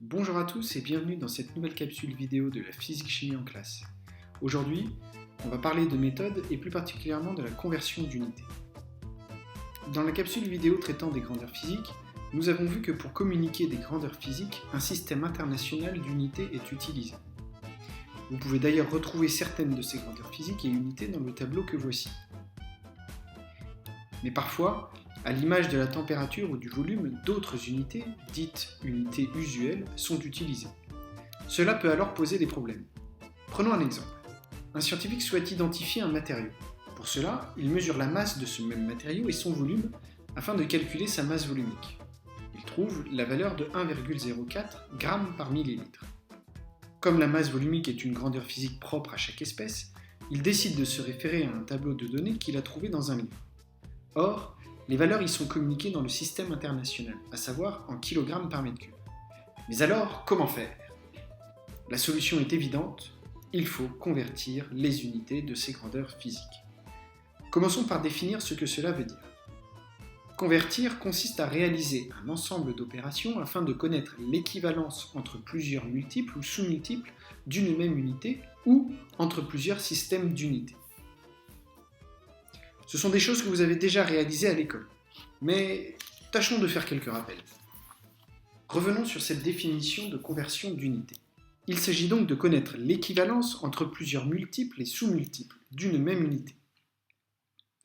Bonjour à tous et bienvenue dans cette nouvelle capsule vidéo de la physique-chimie en classe. Aujourd'hui, on va parler de méthode et plus particulièrement de la conversion d'unités. Dans la capsule vidéo traitant des grandeurs physiques, nous avons vu que pour communiquer des grandeurs physiques, un système international d'unités est utilisé. Vous pouvez d'ailleurs retrouver certaines de ces grandeurs physiques et unités dans le tableau que voici. Mais parfois, à l'image de la température ou du volume, d'autres unités, dites unités usuelles, sont utilisées. Cela peut alors poser des problèmes. Prenons un exemple. Un scientifique souhaite identifier un matériau. Pour cela, il mesure la masse de ce même matériau et son volume afin de calculer sa masse volumique. Il trouve la valeur de 1,04 g par millilitre. Comme la masse volumique est une grandeur physique propre à chaque espèce, il décide de se référer à un tableau de données qu'il a trouvé dans un livre. Or, les valeurs y sont communiquées dans le système international, à savoir en kilogrammes par mètre cube. Mais alors, comment faire ? La solution est évidente, il faut convertir les unités de ces grandeurs physiques. Commençons par définir ce que cela veut dire. Convertir consiste à réaliser un ensemble d'opérations afin de connaître l'équivalence entre plusieurs multiples ou sous-multiples d'une même unité ou entre plusieurs systèmes d'unités. Ce sont des choses que vous avez déjà réalisées à l'école, mais tâchons de faire quelques rappels. Revenons sur cette définition de conversion d'unité. Il s'agit donc de connaître l'équivalence entre plusieurs multiples et sous-multiples d'une même unité.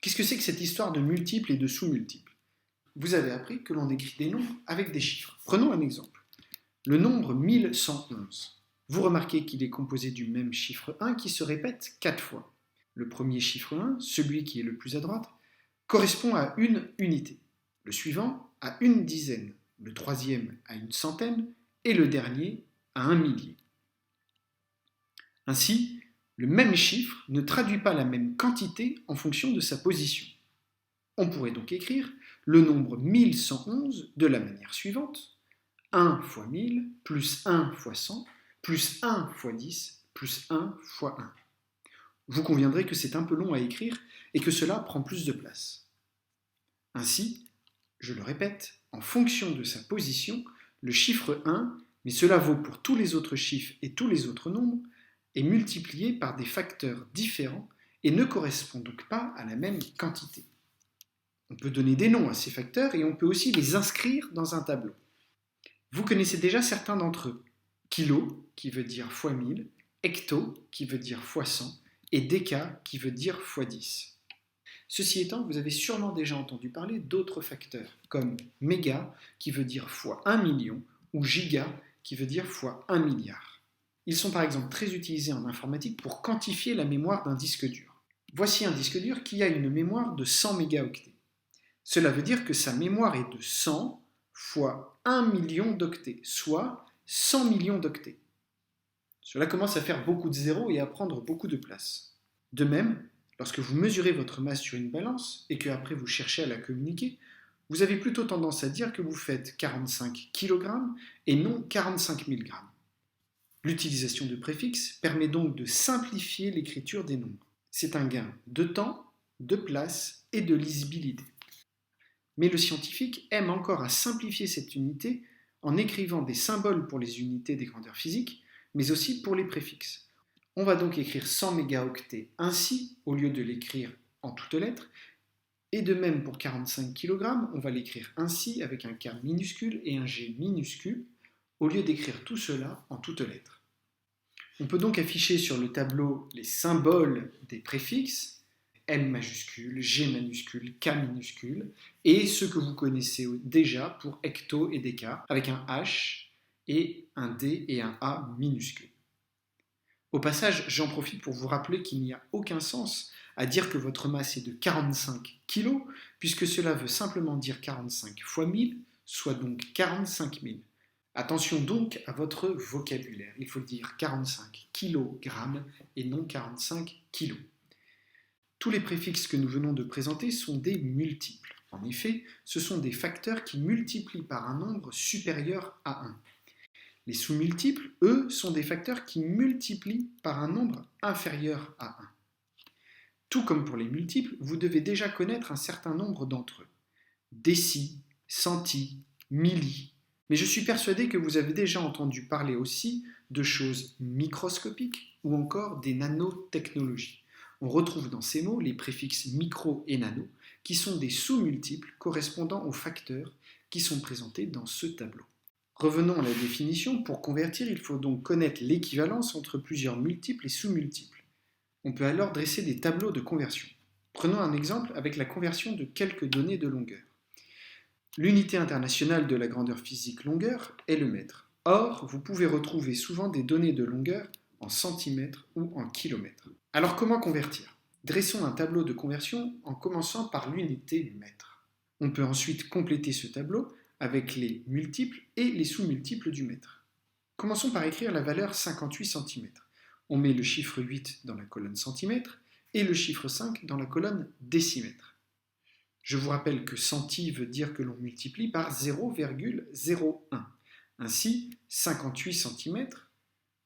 Qu'est-ce que c'est que cette histoire de multiples et de sous-multiples ? Vous avez appris que l'on écrit des nombres avec des chiffres. Prenons un exemple. Le nombre 1111. Vous remarquez qu'il est composé du même chiffre 1 qui se répète 4 fois. Le premier chiffre 1, celui qui est le plus à droite, correspond à une unité. Le suivant à une dizaine, le troisième à une centaine et le dernier à un millier. Ainsi, le même chiffre ne traduit pas la même quantité en fonction de sa position. On pourrait donc écrire le nombre 1111 de la manière suivante: 1 fois 1000 plus 1 fois 100 plus 1 fois 10 plus 1 fois 1. Vous conviendrez que c'est un peu long à écrire et que cela prend plus de place. Ainsi, je le répète, en fonction de sa position, le chiffre 1, mais cela vaut pour tous les autres chiffres et tous les autres nombres, est multiplié par des facteurs différents et ne correspond donc pas à la même quantité. On peut donner des noms à ces facteurs et on peut aussi les inscrire dans un tableau. Vous connaissez déjà certains d'entre eux. Kilo, qui veut dire fois 1000, hecto, qui veut dire fois 100, et déca, qui veut dire fois 10. Ceci étant, vous avez sûrement déjà entendu parler d'autres facteurs, comme méga, qui veut dire fois 1 million, ou giga, qui veut dire fois 1 milliard. Ils sont par exemple très utilisés en informatique pour quantifier la mémoire d'un disque dur. Voici un disque dur qui a une mémoire de 100 mégaoctets. Cela veut dire que sa mémoire est de 100 fois 1 million d'octets, soit 100 millions d'octets. Cela commence à faire beaucoup de zéros et à prendre beaucoup de place. De même, lorsque vous mesurez votre masse sur une balance et que après vous cherchez à la communiquer, vous avez plutôt tendance à dire que vous faites 45 kg et non 45 000 g. L'utilisation de préfixes permet donc de simplifier l'écriture des nombres. C'est un gain de temps, de place et de lisibilité. Mais le scientifique aime encore à simplifier cette unité en écrivant des symboles pour les unités des grandeurs physiques, mais aussi pour les préfixes. On va donc écrire 100 mégaoctets ainsi, au lieu de l'écrire en toutes lettres, et de même pour 45 kg, on va l'écrire ainsi avec un K minuscule et un G minuscule, au lieu d'écrire tout cela en toutes lettres. On peut donc afficher sur le tableau les symboles des préfixes, M majuscule, G minuscule, K minuscule, et ceux que vous connaissez déjà pour hecto et déca, avec un H et un D et un A minuscule. Au passage, j'en profite pour vous rappeler qu'il n'y a aucun sens à dire que votre masse est de 45 kg, puisque cela veut simplement dire 45 fois 1000, soit donc 45 000. Attention donc à votre vocabulaire, il faut dire 45 kg et non 45 kg. Tous les préfixes que nous venons de présenter sont des multiples. En effet, ce sont des facteurs qui multiplient par un nombre supérieur à 1. Les sous-multiples, eux, sont des facteurs qui multiplient par un nombre inférieur à 1. Tout comme pour les multiples, vous devez déjà connaître un certain nombre d'entre eux. Déci, centi, milli. Mais je suis persuadé que vous avez déjà entendu parler aussi de choses microscopiques ou encore des nanotechnologies. On retrouve dans ces mots les préfixes micro et nano, qui sont des sous-multiples correspondant aux facteurs qui sont présentés dans ce tableau. Revenons à la définition. Pour convertir, il faut donc connaître l'équivalence entre plusieurs multiples et sous-multiples. On peut alors dresser des tableaux de conversion. Prenons un exemple avec la conversion de quelques données de longueur. L'unité internationale de la grandeur physique longueur est le mètre. Or, vous pouvez retrouver souvent des données de longueur en centimètres ou en kilomètres. Alors comment convertir? Dressons un tableau de conversion en commençant par l'unité mètre. On peut ensuite compléter ce tableau avec les multiples et les sous-multiples du mètre. Commençons par écrire la valeur 58 cm. On met le chiffre 8 dans la colonne centimètre et le chiffre 5 dans la colonne décimètre. Je vous rappelle que centi veut dire que l'on multiplie par 0,01. Ainsi, 58 cm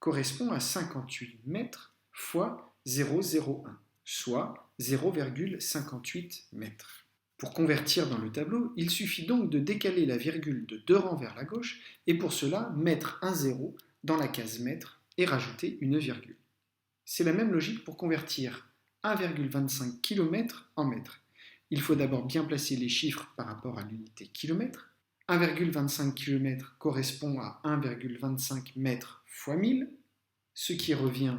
correspond à 58 mètres fois 0,01, soit 0,58 mètres. Pour convertir dans le tableau, il suffit donc de décaler la virgule de 2 rangs vers la gauche et pour cela mettre un 0 dans la case mètre et rajouter une virgule. C'est la même logique pour convertir 1,25 km en mètres. Il faut d'abord bien placer les chiffres par rapport à l'unité kilomètre. 1,25 km correspond à 1,25 mètres fois 1000, ce qui revient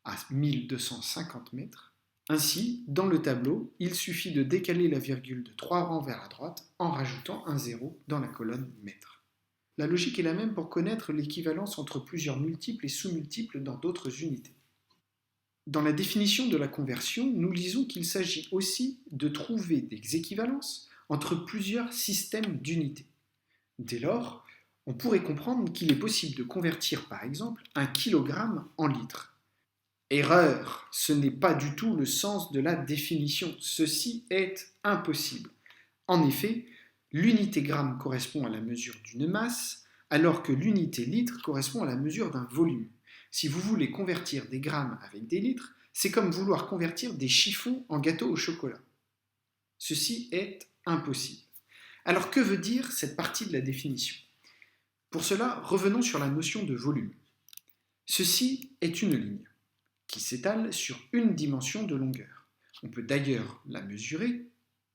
à 1250 mètres. Ainsi, dans le tableau, il suffit de décaler la virgule de 3 rangs vers la droite en rajoutant un 0 dans la colonne mètre. La logique est la même pour connaître l'équivalence entre plusieurs multiples et sous-multiples dans d'autres unités. Dans la définition de la conversion, nous lisons qu'il s'agit aussi de trouver des équivalences entre plusieurs systèmes d'unités. Dès lors, on pourrait comprendre qu'il est possible de convertir par exemple un kilogramme en litres. Erreur, ce n'est pas du tout le sens de la définition. Ceci est impossible. En effet, l'unité gramme correspond à la mesure d'une masse, alors que l'unité litre correspond à la mesure d'un volume. Si vous voulez convertir des grammes avec des litres, c'est comme vouloir convertir des chiffons en gâteau au chocolat. Ceci est impossible. Alors que veut dire cette partie de la définition? Pour cela, revenons sur la notion de volume. Ceci est une ligne qui s'étale sur une dimension de longueur. On peut d'ailleurs la mesurer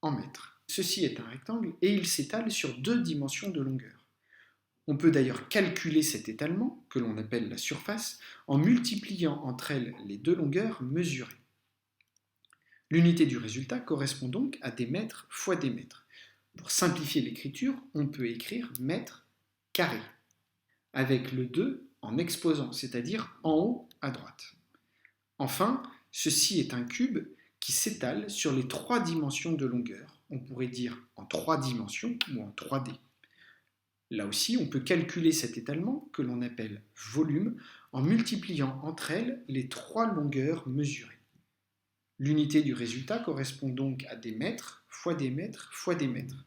en mètres. Ceci est un rectangle et il s'étale sur 2 dimensions de longueur. On peut d'ailleurs calculer cet étalement, que l'on appelle la surface, en multipliant entre elles les 2 longueurs mesurées. L'unité du résultat correspond donc à des mètres fois des mètres. Pour simplifier l'écriture, on peut écrire mètre carré, avec le 2 en exposant, c'est-à-dire en haut à droite. Enfin, ceci est un cube qui s'étale sur les 3 dimensions de longueur. On pourrait dire en 3 dimensions ou en 3D. Là aussi, on peut calculer cet étalement, que l'on appelle volume, en multipliant entre elles les 3 longueurs mesurées. L'unité du résultat correspond donc à des mètres fois des mètres fois des mètres.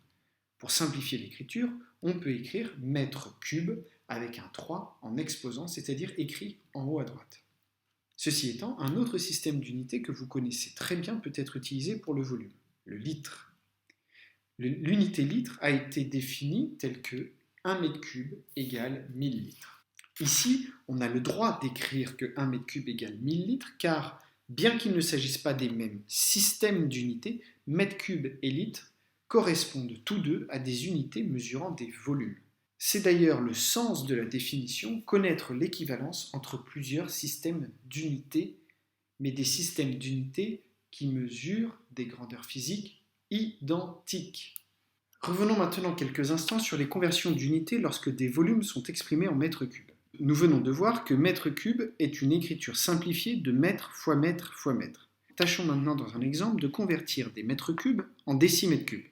Pour simplifier l'écriture, on peut écrire mètre cube avec un 3 en exposant, c'est-à-dire écrit en haut à droite. Ceci étant, un autre système d'unités que vous connaissez très bien peut être utilisé pour le volume, le litre. L'unité litre a été définie telle que 1 mètre cube égale 1000 litres. Ici, on a le droit d'écrire que 1 mètre cube égale 1000 litres car, bien qu'il ne s'agisse pas des mêmes systèmes d'unités, mètre cube et litre correspondent tous deux à des unités mesurant des volumes. C'est d'ailleurs le sens de la définition, connaître l'équivalence entre plusieurs systèmes d'unités, mais des systèmes d'unités qui mesurent des grandeurs physiques identiques. Revenons maintenant quelques instants sur les conversions d'unités lorsque des volumes sont exprimés en mètres cubes. Nous venons de voir que mètre cube est une écriture simplifiée de mètre fois mètre fois mètre. Tâchons maintenant dans un exemple de convertir des mètres cubes en décimètres cubes.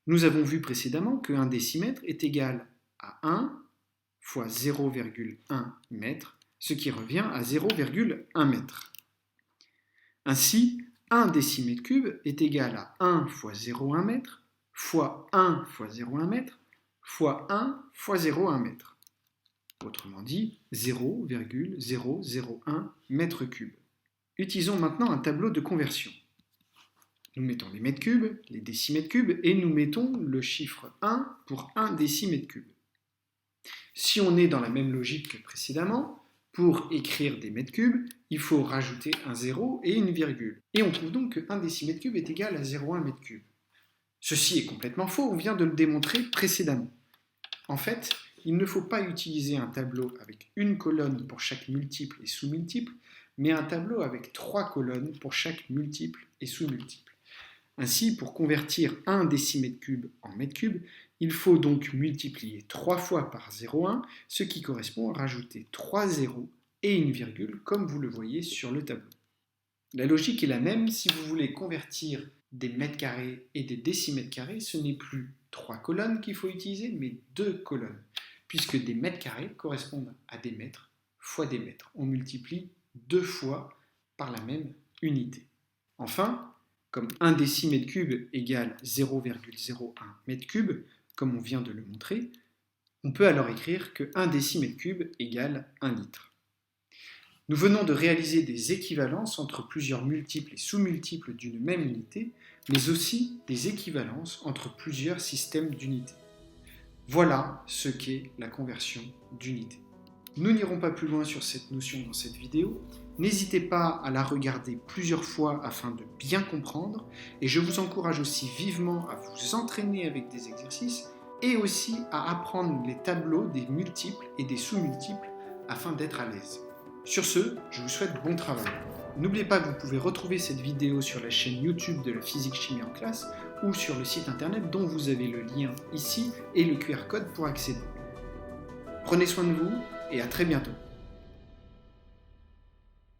Nous avons vu précédemment que 1 décimètre est égal à 1 fois 0,1 mètre, ce qui revient à 0,1 mètre. Ainsi, 1 décimètre cube est égal à 1 fois 0,1 mètre fois 1 fois 0,1 mètre fois 1 fois 0,1 mètre. Autrement dit, 0,001 mètre cube. Utilisons maintenant un tableau de conversion. Nous mettons les mètres cubes, les décimètres cubes et nous mettons le chiffre 1 pour 1 décimètre cube. Si on est dans la même logique que précédemment, pour écrire des mètres cubes, il faut rajouter un 0 et une virgule. Et on trouve donc que 1 décimètre cube est égal à 0,1 mètre cube. Ceci est complètement faux, on vient de le démontrer précédemment. En fait, il ne faut pas utiliser un tableau avec une colonne pour chaque multiple et sous-multiple, mais un tableau avec 3 colonnes pour chaque multiple et sous-multiple. Ainsi, pour convertir 1 décimètre cube en mètre cube, il faut donc multiplier 3 fois par 0,1, ce qui correspond à rajouter 3 zéros et une virgule, comme vous le voyez sur le tableau. La logique est la même si vous voulez convertir des mètres carrés et des décimètres carrés, ce n'est plus 3 colonnes qu'il faut utiliser, mais 2 colonnes, puisque des mètres carrés correspondent à des mètres fois des mètres. On multiplie 2 fois par la même unité. Enfin, comme 1 décimètre cube égale 0,01 mètre cube, comme on vient de le montrer, on peut alors écrire que 1 décimètre cube égale 1 litre. Nous venons de réaliser des équivalences entre plusieurs multiples et sous-multiples d'une même unité, mais aussi des équivalences entre plusieurs systèmes d'unités. Voilà ce qu'est la conversion d'unités. Nous n'irons pas plus loin sur cette notion dans cette vidéo. N'hésitez pas à la regarder plusieurs fois afin de bien comprendre, et je vous encourage aussi vivement à vous entraîner avec des exercices et aussi à apprendre les tableaux des multiples et des sous-multiples afin d'être à l'aise. Sur ce, je vous souhaite bon travail. N'oubliez pas que vous pouvez retrouver cette vidéo sur la chaîne YouTube de la Physique Chimie en classe ou sur le site internet dont vous avez le lien ici et le QR code pour accéder. Prenez soin de vous et à très bientôt.